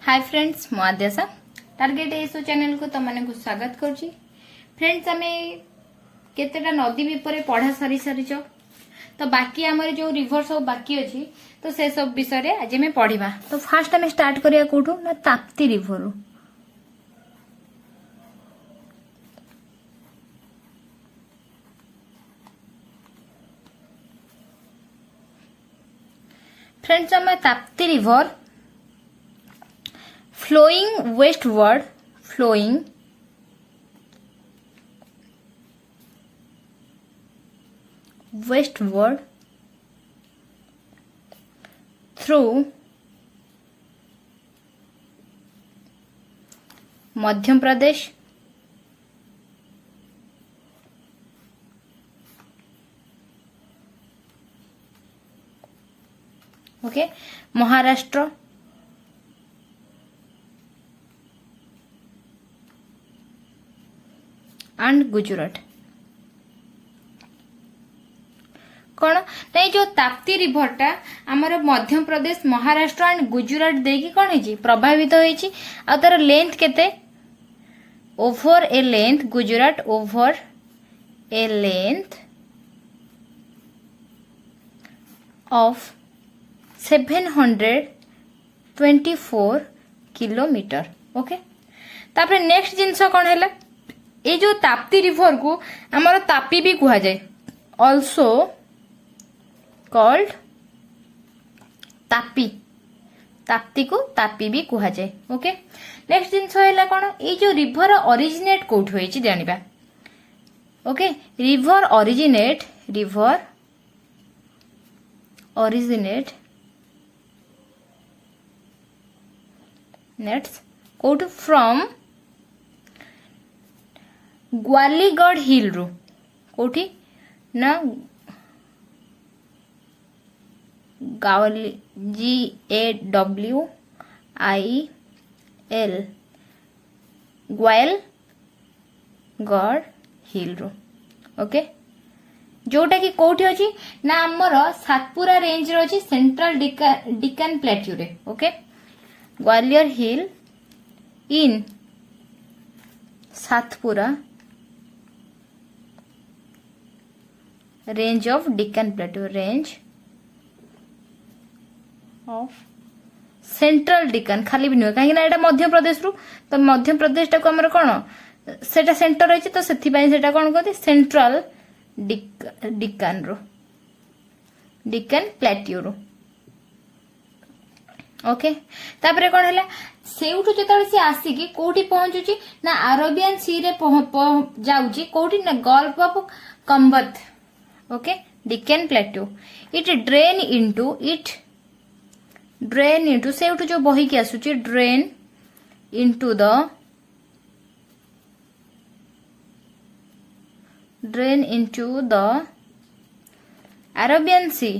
Hi friends मु Adyasha target एसो channel को तुम को स्वागत करुच्ची। फ्रेंड्स आम केतेटा नदी विपर पढ़ा सारी सारीच तो बाकी आमर जो रिवर सब बाकी अच्छी तो से सब विषय आज आम पढ़ा। तो फास्ट आम स्टार्ट करिया कोठू ना ताप्ती रिवर। फ्रेंड्स आम Tapti river flowing westward through Madhya Pradesh, okay, Maharashtra, and Gujarat. कौन नहीं जो ताप्ती रिवर टा आमर मध्य प्रदेश, महाराष्ट्र एंड गुजरात देकी कौन है प्रभावित होईची। आ तार लेंथ केते over A length Gujarat over A length of 724 kilometre. Okay, तापर नेक्स्ट जिनस कौन है ये जो ताप्ती रिवर को आमर तापी भी कहा जाए, ऑल्सो कॉल्ड तापी, ताप्ती को तापी भी कहा जाए। ओके, नेक्स्ट जिनस है कौन ये जो रिवर ओरिजिनेट कोठ होई जानिबा। ओके, रिवर ओरिजिनेट नेट्स कोठ फ्रॉम ग्वालीगढ़ हिल रू कोठी ना GAWIL ग्वालगढ़ हिल रू। ओके, जोटा कि कोठी अछि ना हमर सातपुरा रेंज रो अछि सेंट्रल डिकन प्लेट्यू रे। Okay, Gwalior hill in Satpura range of deacon plateau, range of central deacon खाली भी नुहे कहीं ना मध्य प्रदेश रू तो मध्य प्रदेश टाको हमर कोन सेटा सेंटर रही तो सेथि पई सेटा कोन कहते सेंट्रल डिकन रो डिकन प्लेट्यू रो। ओके, तापरे कोन हैला सेउठु जेतले से आसीकी कोठी पहुंचुची ना अरेबियन सी रे जाउची कोठी ना Gulf of Khambhat. Okay, Deccan plateau it drain into सेउठु जो बही के आसुची drain into the Arabian Sea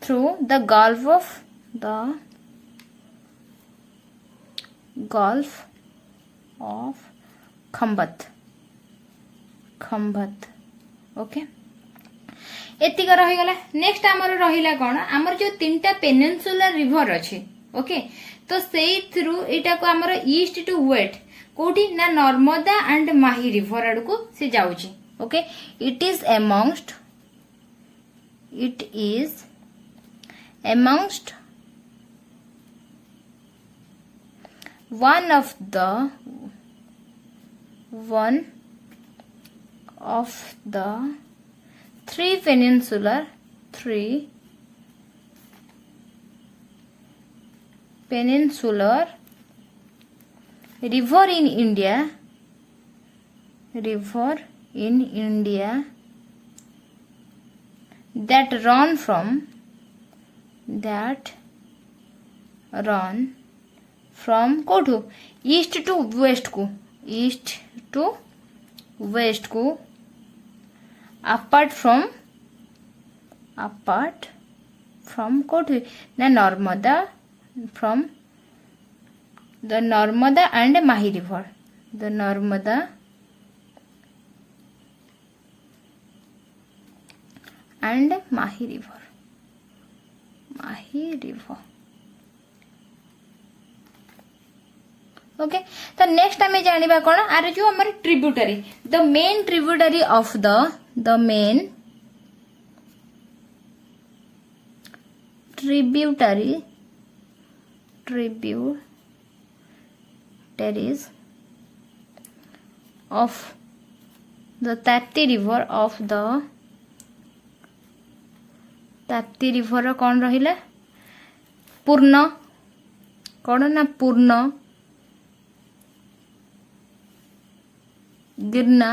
through the Gulf of Khambhat. Okay, एतिक रहीगला। नेक्स्ट आमर रहिला कोन आमर जो तीनटा पेनिनसुलर रिवर अछि। ओके, तो सेई थ्रू एटा को आमर ईस्ट टू वेस्ट कोठी ना नर्मदा एंड माही रिवर आड़ को से जाउची। Okay, it is amongst one of the three peninsular river in India that run from कोठू ईस्ट टू वेस्ट को अपार्ट फ्रॉम कोठू ना Narmada, from the Narmada and Mahi river, the Narmada and Mahi river. Mahi river. Okay. तो next आम जाना कौन आर जो आम tributary the main tributary of the main tributaries of the Tapti river of the Tapti river कौन रहिला पूर्ण कौन ना पूर्ण गिरना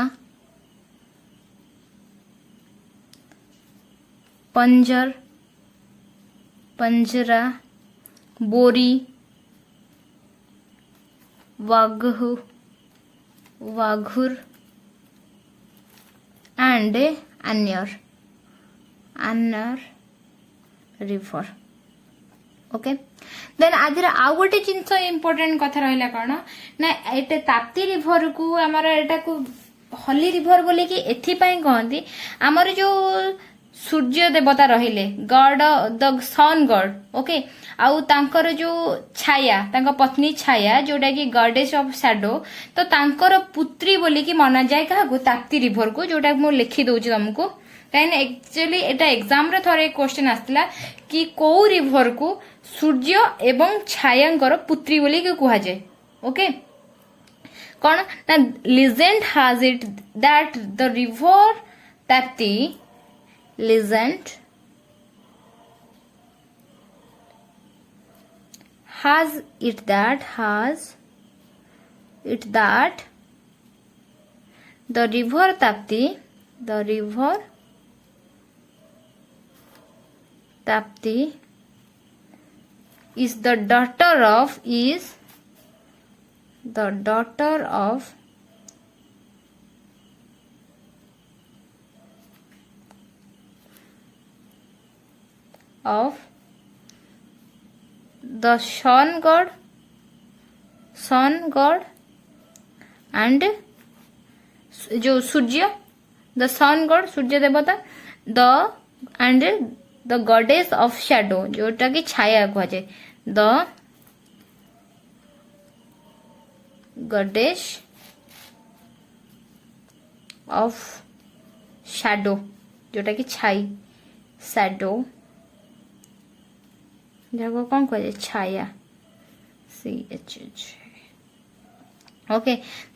पंजर पंजरा बोरी वाघु वाघुर एंड अन्यर रिवर ओके देन आज आउ गोटे जिनस इम्पोर्टेंट कथा रहा कौन ना ये ताप्ती रिभर को आमर एटा को हली रिभर बोले कि एथिपाई कहती आमर जो सूर्य देवता रहिले God the sun god okay आउ तांकर जो छाया तांका पत्नी छाया जोटा कि गॉडेस ऑफ शैडो तो तांकर पुत्री बोली कि मना जाए क्या ताप्ती रिभर को जोटा मु लिखि दउछि तुमको कहीं एक्चुअली एटा एग्जाम रे थोड़े क्वेश्चन आसला कि को रिभर को सूर्य एवं छायांकर पुत्री बोली कि कहा जाए ओके कौन ना legend has it that the river Tapti legend has it that the river Tapti is the daughter of the sun god and जो सूर्य द सन गॉड सूर्य देवता the end the goddess of shadow जोटा कि छाया कह जाए the goddess of shadow जोटा कि छाई shadow जगह कौन कह छाया CH ओके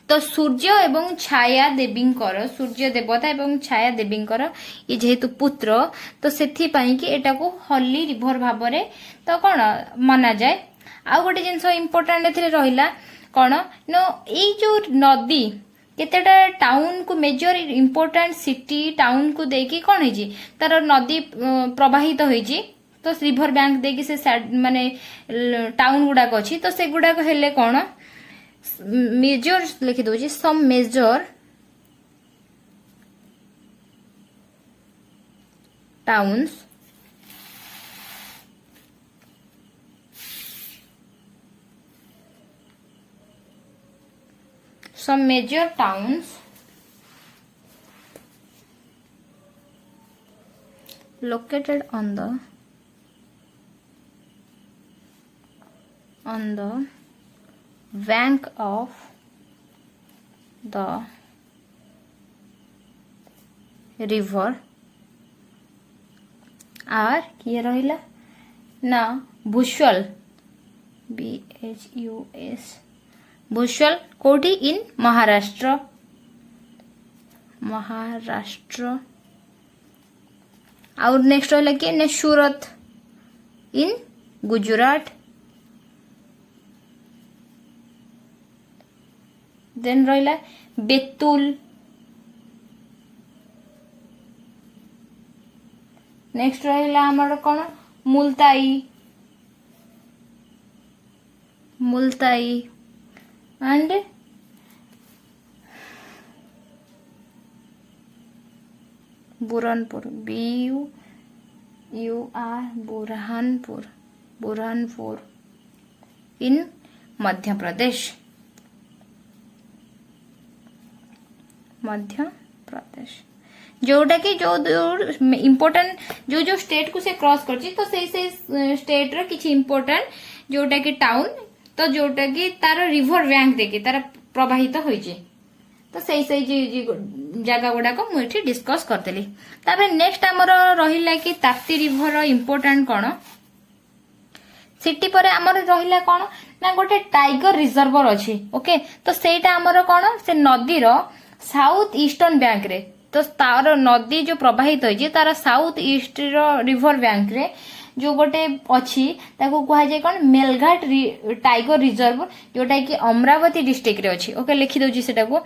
तो सूर्य एवं छाया देवींकर सूर्य देवता एवं छाया देवींकर ये जेहेतु पुत्र तो सेथि पई कि एटा को हली रिभर भाव में तो कौन मना जाए आउ गोटे जिनस इम्पोर्टाट एथिरे रहिला कौन नो ये जो नदी केतेटा टाउन को मेजर इम्पोर्टाट सिटी टाउन को देकी कौन है तार नदी प्रवाहित होईजी तो रिभर बैंक देकी से माने टाउन गुड़ाक अच्छी तो से गुड़ाक हेले कौन मेजर लिखि दउछि some major towns located on the bank of the river are किए रहिला ना भूषल BHUS भूषल कोठी इन महाराष्ट्र और नेक्स्ट रहिला कि ने सूरत इन गुजरात देन रहिला बेतुल नेक्स्ट रहिला हमर कोन मुल्ताई एंड बुरहानपुर बुरहानपुर इन मध्य प्रदेश जोटा कि जो इम्पोर्टेंट जो स्टेट को से क्रॉस करछि तो से स्टेट रो किछि इम्पोर्टेंट जोटा कि टाउन तो जोटा कि तार रिवर बैंक देखि तार प्रवाहित होइछि तो सही जगह गुड़ाक मुझे डिस्कस करदेली। तापर नेक्स्ट आमर रहिला कि ताप्ती रिवर इम्पोर्टेंट कौन सिटी पर आमर रहिला कौन ना गोटे टाइगर रिजर्वर अच्छी ओके तो सेटा आमर कौन से नदीर साउथ ईस्टर्न बैंक रे तो तार नदी जो प्रवाहित होइछि तार साउथ ईस्ट रिवर बैंक रे जो गोटे अच्छी ताको कहा जाए कौन मेलघाट टाइगर रिजर्व जोटा कि अमरावती डिस्ट्रिक्ट रे अच्छी ओके लिखि दउछि सेटा को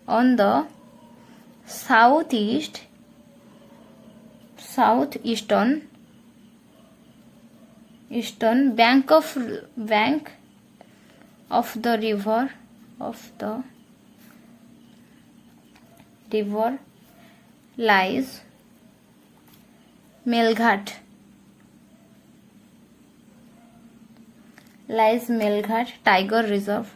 on the south eastern bank of the river lies Melghat tiger reserve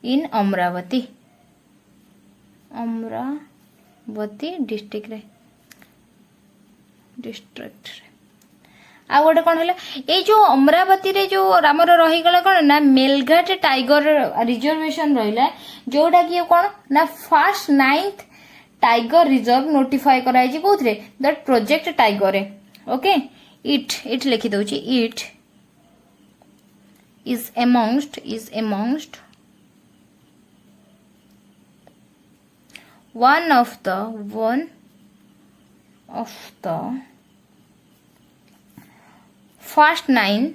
in Amravati district रे आ गोटे कौन है ये जो अमरावती रे जो आमर रहीगला कौन ना मेलघाट टाइगर रिजर्वेशन रहा जोटा कि कौन ना first 9th tiger reserve notify कराई कौन that project tiger okay it लिखि दउछि it is amongst one of the first nine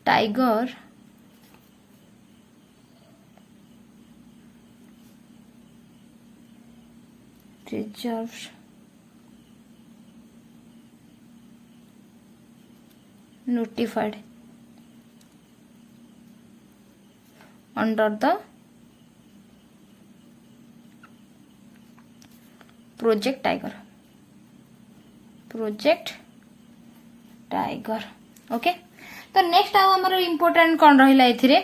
tiger reserves notified under the project tiger okay तो नेक्स्ट आमर इम्पोर्टेंट कौन रहा एथिरे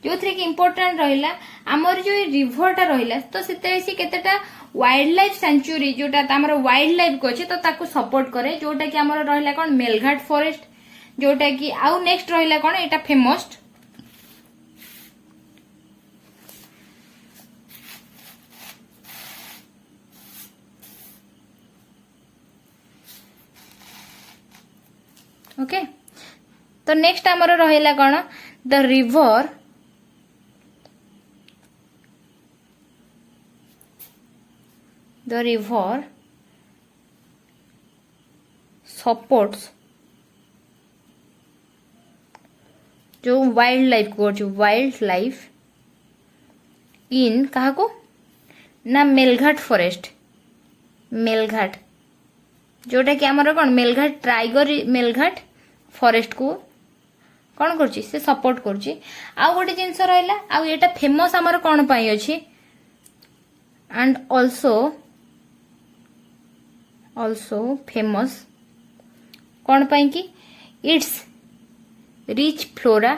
जो थी कि इम्पोर्टेंट रहा आमर जो रिभरटा रहा तो से केतेटा वाइल्ड लाइफ सेंचुरी जोटा आमर वाइल्ड लाइफ को अच्छे तो ताकू सपोर्ट करे जोटा कि आमर रहा कौन मेलघाट फॉरेस्ट जोटा कि आउ नेक्स्ट रहा कौन एटा फेमस ओके तो नेक्स्ट आमर रहा कौन द रिवर सपोर्ट्स जो वाइल्ड लाइफ इन कहा को ना मेलघाट फॉरेस्ट जोटा कि आमर कौन मेलघाट फॉरेस्ट को कौन करछि से सपोर्ट करछि आ गोटे जिनस रहा आ एटा फेमस आमर कौन पाई अछि एंड also फेमस कौन पाई कि it's rich flora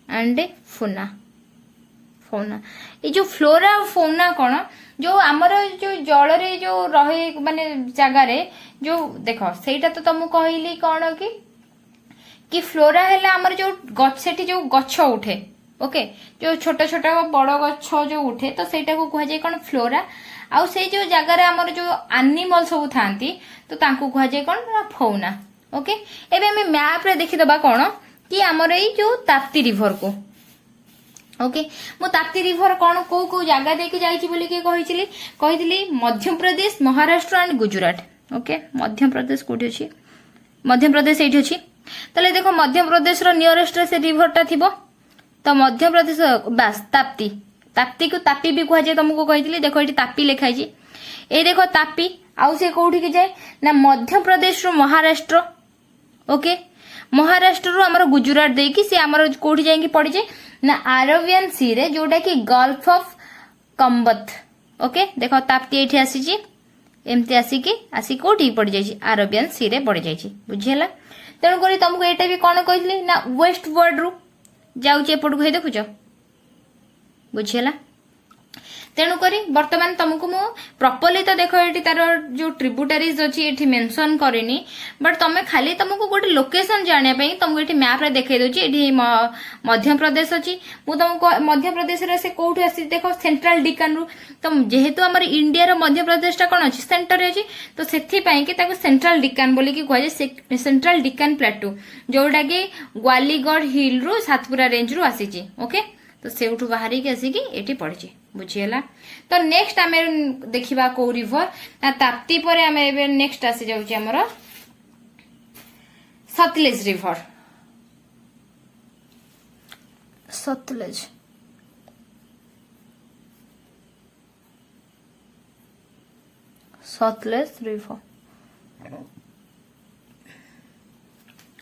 and fauna ये जो फ्लोरा और फौना कौन जो आमर जो जल रे जो रहे माने जगार जो देख सेटा तो तुमको कहली कौन कि फ्लोरा है आमर जो सेठी जो गछ उठे ओके जो छोट छोट बड़ गछ जो उठे तो सेटा को कह जाए कौन फ्लोरा आउ से जो जगार आमर जो एनिमल सब थांती तो तांको कह जाए कौन फौना ओके एबे हमें मैप रे देखि दबा कौन कि आमर ये जो ताप्ती रिवर को ओके मु ताप्ती रिवर कौन को जगह देखि जाइछि बोली के कहितली मध्य प्रदेश महाराष्ट्र एंड गुजरात ओके मध्य प्रदेश कोठी अछि मध्य प्रदेश एठी अछि तले देखो मध्य प्रदेश रो नियरेस्ट रे से रिवरटा थिबो तो मध्य प्रदेश बास ताप्ती को तापी भी कह जाए तुमको कही देखो ये तापी लिखाई ये देखो तापी आउ से कौटी की जाए ना मध्य प्रदेश रो महाराष्ट्र ओके महाराष्ट्र रो हमर गुजरात देकी से हमर कोठी जाएंगी पड़ी जाए ना अरेबियन सी रे जोटा कि गल्फ ऑफ ओके देख ताप्ती ये आसी एमती आसिक कौटी पड़ जाए अरबियन सी रे पड़ जाए बुझीगला। तेणुक तुमको यहाँ भी कौन कही ना वेस्ट वर्ड रु जाऊँच एपट को देखुच बुझीगला। तेणुक बर्तमान तुमको मु प्रॉपर्ली तो देख ये तार जो ट्रिब्यूटरीज अच्छी ये मेंशन करनी बट तुम खाली तुमको गोटे लोकेशन जानापी तुमको ये मैप रे देखे दूची ये मध्य प्रदेश अच्छी मुझे तुमको मध्य प्रदेश से कौट आसी देख सेंट्रल डिकान रु तुम जेहेतु आम इंडिया रो मध्य प्रदेश टा कौन अच्छी सेंटर अच्छी तो से सेंट्रल डिकान बोलिकी कहुए सेंट्रल डिकान प्लाटू जोटा कि ग्वालीगढ़ हिल रु सातपुरा रेंज रु आसी ओके तो से बाहर की आसिकी ये पड़ी बुझीगला। तो नेक्स्ट आम देखा कौ रिवर ना ताप्ती पर आम नेक्स्ट आसी जाऊँ आमर सतलेज रिवर सतलेज सतलेज रिवर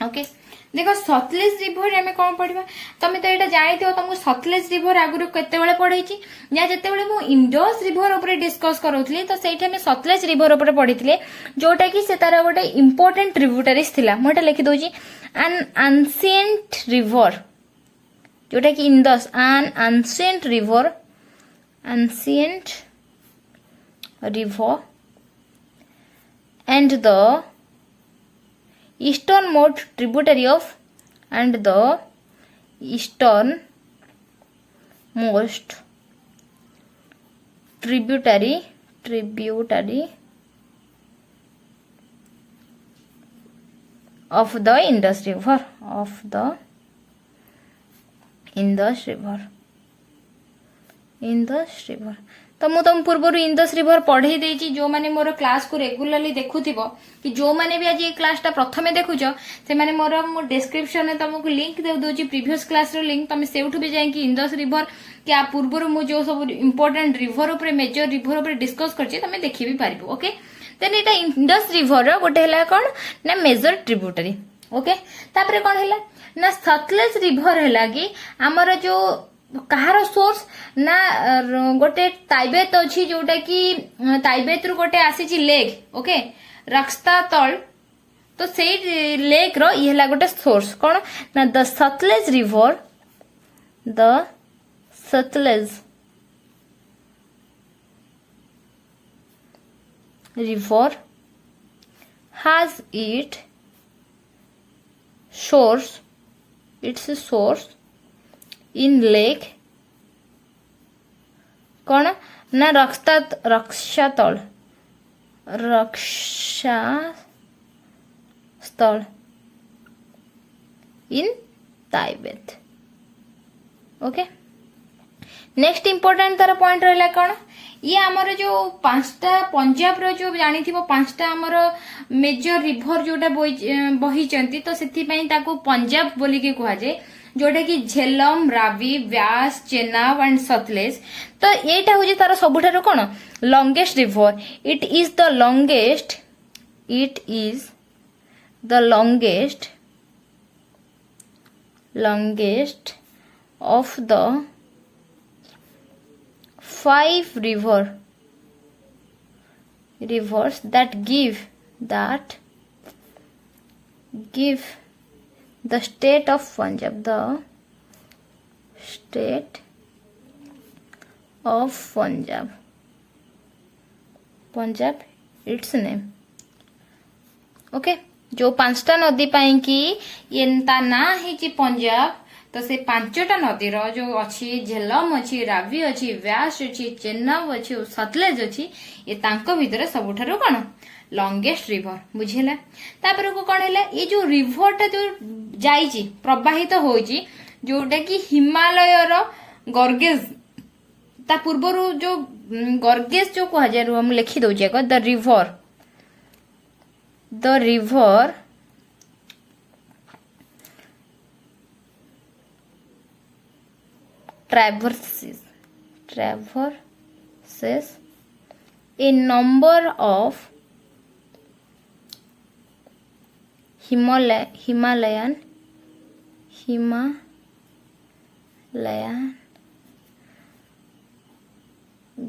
ओके देख सतलेज रिवर आम कौन पढ़ा तुम तो यहाँ जानी तुमको सतलेज रिवर आगुरी केत पढ़ी या जिते मुझे इंडस रिवर उपर डिस्कस करूली तो सही आम सतलेज रिवर उपर पढ़ी जोटा कि से तार गोटे इंपोर्टेंट ट्रिब्यूटरीज थिला मुझे लिखि दउची एन एंशिएंट रिवर जोटा कि Indus N ancient river and the easternmost tributary of and the easternmost tributary of the Indus River तो मु तुम पूर्व इंदस रिवर पढ़े देची जो माने मोर क्लास को रेगुलरली देखुथिबो कि जो माने भी आज ये क्लास टा प्रथमे देखुछ से माने मोर डिस्क्रिप्शन में तुमको लिंक दे दोची प्रीवियस क्लास रो लिंक तुम सेउठु भी जाई कि इंदस रिवर क्या पूर्व मु जो सब इंपोर्टेंट रिवर ऊपर मेजर रिवर ऊपर डिस्कस करछि तुम देखि भी पारिबो ओके। देन एटा इंदस रिवर रो गोटे हला कोन ना मेजर ट्रिब्यूटरी ओके। तापरे कोन हला ना सतलेज रिवर हला कि हमर जो कहार सोर्स ना गोटे ताइबेत अच्छी जोटा कि ताइबेत रु गोटे आसी लेक ओके रक्स्ता तल तो से लेक रो ये हला गोटे सोर्स कौन ना the Sutlej river has its source in lake कौन ना Rakshastal in Tibet okay. Next important तार पॉइंट रहा कौन ये आमर जो पांचटा पंजाब रो जो जानी थी पांचटा आमर मेजर रिवर जोटा बही तो से पंजाब बोलिकी कह जाए जोटा कि झेलम रावी व्यास चेनाब एंड सतलेज तो यहाँ हूँ तार सबुठार कौन longest river it is the longest of the 5 rivers that give the state of Punjab its name okay. जो पांचटा नदी पाई कि ये ता ना ही पंजाब तो से पांचटा नदी रो जो अच्छी झेलम अच्छी रावी अच्छी व्यास अच्छी चेनाब अच्छी सतलेज अच्छी ये तांको भितर सबुठारु कौन लंगेस्ट रिवर बुझेला। तापर को कौन है ये जो रिवरटा जो जाइची प्रवाहित होइची जोटा कि हिमालय रो गॉर्गेज ता पूर्व जो गॉर्गेज जो कह जाए हम लिखि दउचे the river traverses a number of Himalayan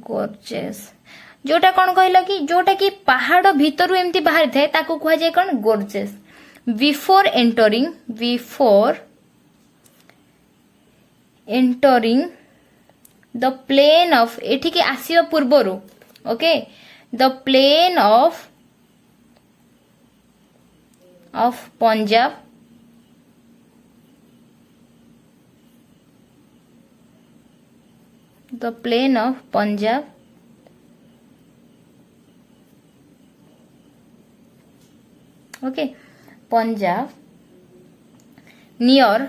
gorges जोटा कौन कहला कि जोटा कि पहाड़ भीतर एमती बाहरी थाए ताको कह जाए कौन gorges before entering the plain of एठी के आसीबा पूर्वरु okay the plain of Punjab the plain of Punjab okay Punjab near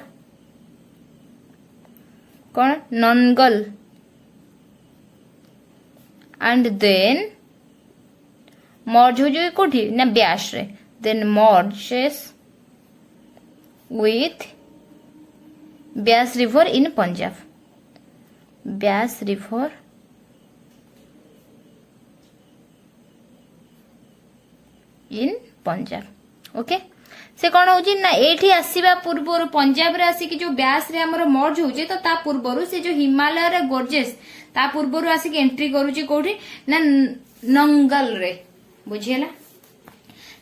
कौन ननगल and then merge हो जाए कोठी ना ब्यास रे then merges with Byas river in Punjab Byas river in Punjab okay से कौन हो ना एठी आसीबा पूर्वर पंजाब रे आसी कि जो ब्यास रे हमर मर्ज होजे तो ता पूर्वर से जो हिमालय रे गोर्जेस ता पूर्वर आसी कि एंट्री करूची कोठी ना नंगल रे बुझियला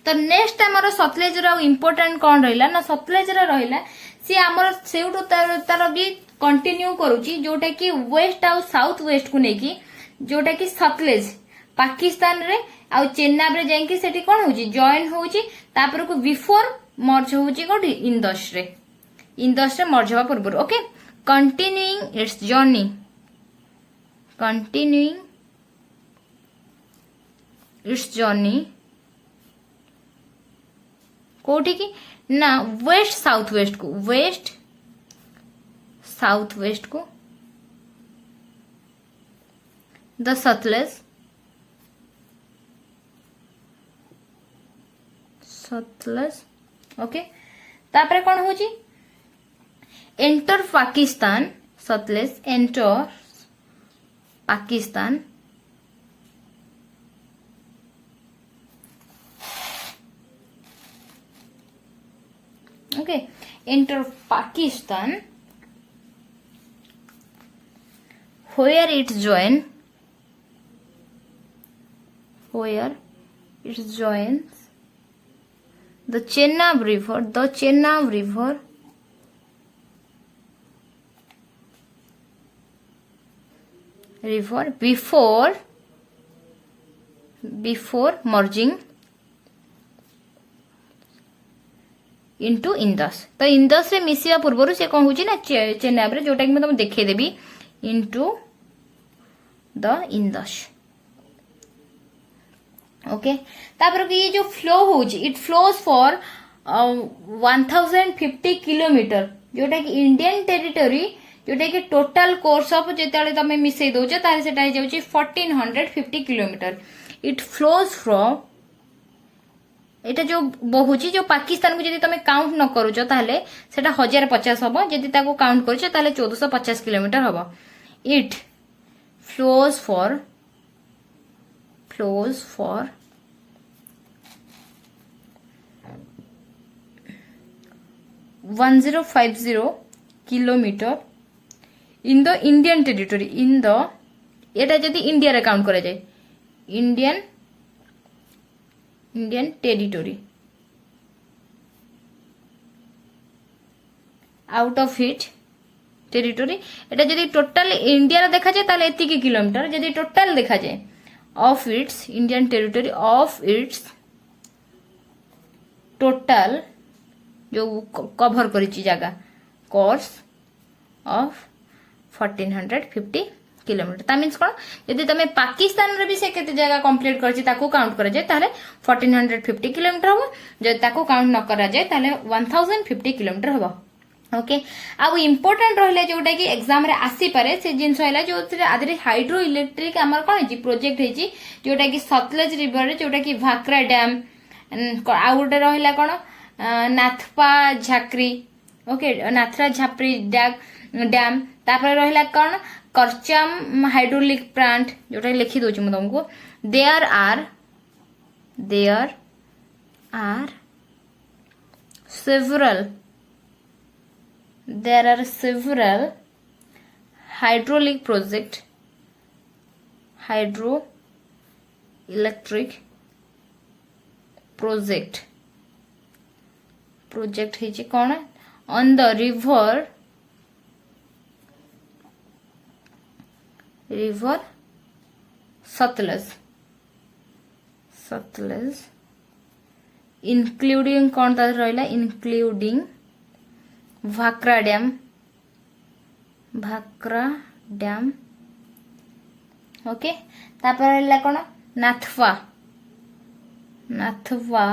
तो नेक्स्ट हमर सतलेज रो इंपोर्टेंट कौन रहिला ना सतलेज रे रहिला से हमर सेउटो तार भी कंटिन्यू करूची जोटा कि वेस्ट आउ साउथ वेस्ट को नेकी जोटा कि सतलेज पाकिस्तान रे आउ चेन्नाब रे जाइकी सेठी कोन होची जॉइन होची तापर को बिफोर मर्ज होची कोठी इंदस रे मर्ज होवा पूर्व ओके कंटिन्यूइंग इट्स जर्नी कोठी की ना वेस्ट साउथ वेस्ट को द सतलेज ओके तापरे कौन होची enter Pakistan Sutlej enter Pakistan okay enter Pakistan where it joins the Chenab river before merging into Indus तो इंदस रे मिसिया पूर्व से कौन होची ना चेन्नब रे जोटा कि मैं तुम देखे देबी into the इंदस ओके तापर ये जो फ्लो होची इट फ्लोज फॉर 1050 किलोमीटर जोटा कि इंडियन टेरिटोरी जोटा कि टोटल कोर्स ऑफ जेताले तमे मिसई दोछ तारे सेटा हे जाउची 1450 किलोमीटर इट फ्लोज फ्रॉम एटा जो बहुची जो पाकिस्तान को जदि तमे काउंट न करूछ ताले सेटा 1050 हबो जदि ताको काउंट करूछ ताले 1450 किलोमीटर हबो it flows for 1050 kilometre in the Indian territory एटा जदि इंडिया रे काउंट करा जाए Indian territory out of it territory एटा जदि टोटल इंडिया रे देखा जाए ताले एति की किलोमीटर जदि टोटल देखा जाए of its Indian territory of its total जो कवर करिछि जगह कोर्स ऑफ 1450 किलोमीटर ता मीन्स कोन यदि तमे पाकिस्तान रे भी से केते जगह कंप्लीट करछि ताको काउंट करा जाय ताले 1450 किलोमीटर हो जदि ताको काउंट न करा जाय ताले 1050 किलोमीटर हो ओके आउ इंपोर्टेंट रहले जोटा कि एग्जाम रे आसी पारे से जिंस हैला जो आदि हाइड्रो इलेक्ट्रिक हमर कोन है प्रोजेक्ट है जोटा कि सतलेज रिवर रे जोटा कि भाकरा डैम आउ गोटे रहला कोन नाथपा झाकरी ओके नाथरा झापरी डैम तापर रहला कोन करचम हाइड्रोलिक प्लांट जोटा लिखि दोछि म तुमको there are several hydraulic hydroelectric project है कौन on the river Sutlej including कौन तार रहा इंक्लूडिंग भाक्रा डैम ओके तापर रहा कौन नाथवा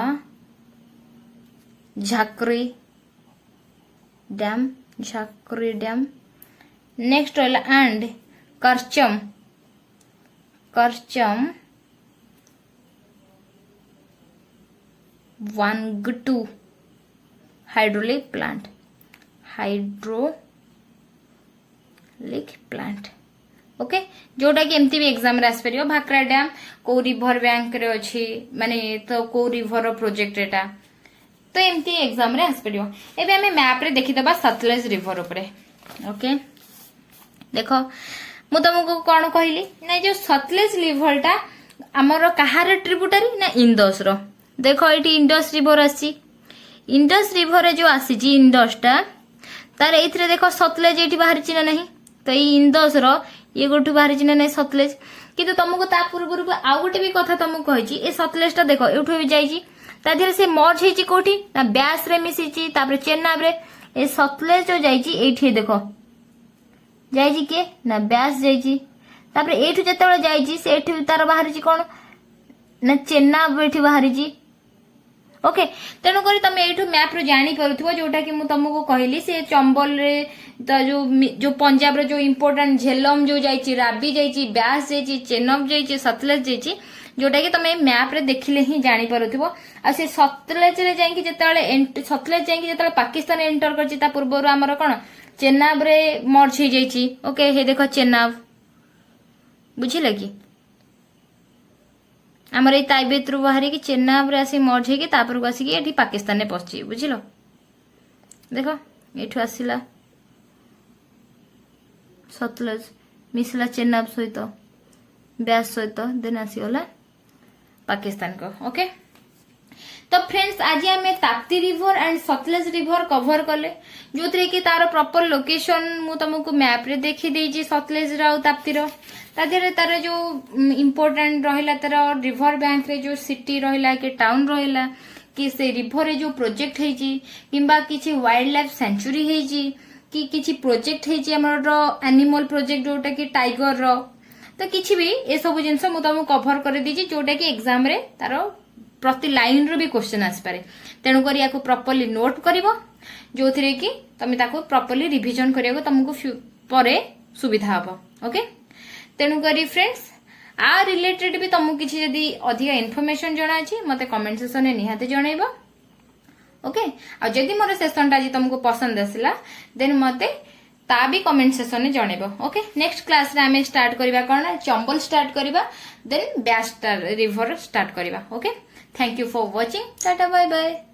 झाकरी डैम नेक्स्ट रहा and Karcham Wangtoo hydraulic plant okay जोटा कि एमती भी एग्जाम रे आस परियो भाक्रा डैम को रिवर बैंक रे अछि माने तो को रिवर प्रोजेक्ट एटा तो एमती एग्जाम रे आस परियो एबे हमें मैप रे देखि दबा सतलज रिवर ऊपर ओके देखो मु तुमको कौन कहली ना जो सतलज रिवर टा आमर कहार ट्रिब्यूटरी ना इंडस रो देखो ये इंडस रिवर आसी इंडस रिवर जो आसी इंडस टा तार एथरे देखो सतलज एठी बाहर चिना नहीं तो ये इंडस रो ये गोटू बाहर चिना नहीं सतलज किंतु तुमको ता पूर्व आउ गोटे भी कथा तुमको कहि ए सतलज टा देखो एठु भी जाईची ता देहरे से मर्ज हेची कोठी ना ब्यास रे मिसिची तापर चेन्नाब रे ए सतलज जो जाईची एठी देखो जाईची के ना ब्यास जाईची तापर एठु जतेबेले जाईची से एठु तार बाहर कोन ना चेन्नाब एठी बाहर ओके तेणुक तुम यू मैप रू जानी पारुथिबो जोटा कि मु तुमको कहली से चंबल रे तो जो पंजाब रे जो इम्पोर्टेंट झेलम जो जाईची राबी जाईची ब्यास जाईची चेन्नब जाईची सतलज जाईची जोटा कि तुम मैप रे देखिले ही जानी पारुथिबो आ से सतलज रे जाईकी जतेबेले सतलज जाईकी जतेबेले पाकिस्तान एंटर करची ता पूर्वरु हमर कोन चेन्नाब रे मर्ज हो जाईची ओके हे देखो चेन्नाब बुझिले कि आमर ये ताइबेत रु बाहर की चेन्नाब रे आसी मर्ज होगी तापर को आसिकी एठी पाकिस्तान ने पहुंची बुझिलो देखो एठु आसिला सतलज मिसला चेन्नाब सहित ब्यास सहित देन आसीगला पाकिस्तान को ओके तो फ्रेंड्स आज आम Tapti river and Sutlej river cover कले जो थे कि तार प्रॉपर लोकेशन मु तुमको मैप रे देखी देजी सतलज रा ताप्ती रो तार जो इम्पोर्टेंट रहिला तार रिवर बैंक रे जो सिटी रहिला कि टाउन रहिला कि से रिवर रे जो प्रोजेक्ट हेजी किंबा किछि वाइल्ड लाइफ सेंचुरी हेजी कि किछि प्रोजेक्ट हेजी हमर एनिमल प्रोजेक्ट जोटा कि टाइगर रो तो किछि भी ए सब जिंस मु तुमको कवर कर दीजी जोटा कि एग्जाम रे तार प्रति लाइन रो भी क्वेश्चन आस पारे तेणु कर या प्रॉपर्ली नोट करिवो जो थरे कि तुम ताको प्रॉपर्ली रिवीजन करिया तुमको परे सुविधा हबो ओके तेणु करी फ्रेंड्स आ रिलेटेड भी तुमको किसी जदि अधिक इनफॉरमेशन जଣା अछि मते कमेंट सेक्शन में निहाते जणाइबो ओके आ जदि मोर सेशन टा जी तुमको पसंद आसिला देन मते ता भी कमेंट सेक्शन में जणाइबो ओके नेक्स्ट क्लास रे हमें स्टार्ट करिबा कोन चंबल स्टार्ट करिबा देन ब्यास रिवर स्टार्ट करिबा okay thank you for watching tata bye bye.